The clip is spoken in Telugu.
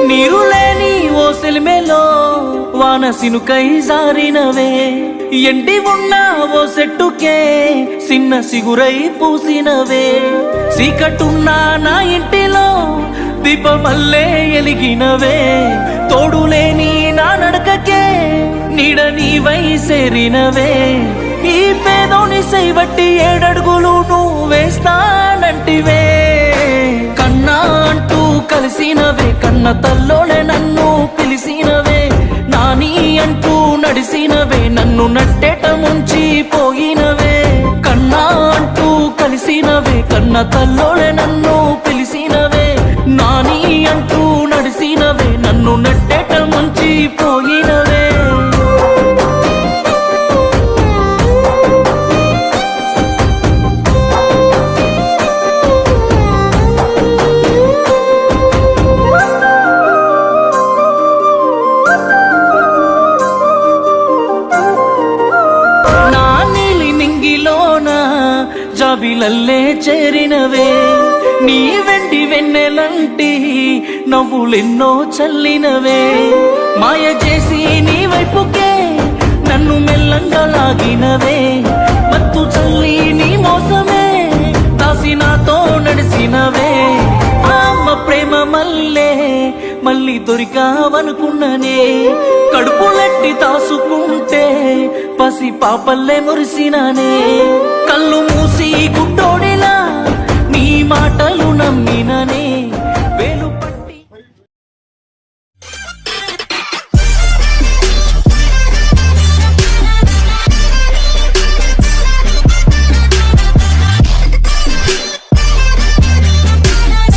నీరు లేని ఓ సెలిమేలో వాన సినుకై జారినవే, ఎండి ఉన్న ఓ సెట్టుకే చిన్న సిగురై పూసినవే, చీకటున్నా నా ఇంటిలో దీపమల్లే ఎలిగినవే, తోడులేని నా నడకకే నీడ నీవై సేరినవే, ఈ పేదోని సైవట్టి 7 అడుగులు నువ్వు వేస్తానంటివే, కన్నా అంటూ కలిసినవే, కన్న తల్లోనే నన్ను పిలిసినవే, నాని అంటూ నడిసినవే, నన్ను నట్టేట ముంచి పోయినవే, కన్నా అంటూ కలిసినవే, కన్న తల్లోనే నన్ను పిలిసినవే, నాని అంటూ నడిసినవే, నన్ను నట్టేట ముంచి పోయినవే. జాబిలల్లే చేరినవే, నీ వెండి వెన్నెలంటి నవ్వులెన్నో చల్లినవే, మాయ చేసి నీ వైపుకే నన్ను మెల్లంగా లాగినవే, మత్తు చల్లి నీ మోసమే దాసి నాతో నడిసినవే, అమ్మ ప్రేమ మల్లే మళ్ళీ దొరికావనుకున్ననే, కడుపులెట్టి తాసుకుంటే పసి పాపల్లే మురిసిననే, కళ్ళు మూసి గుడ్డోడిలా నీ మాటలు నమ్మిననే.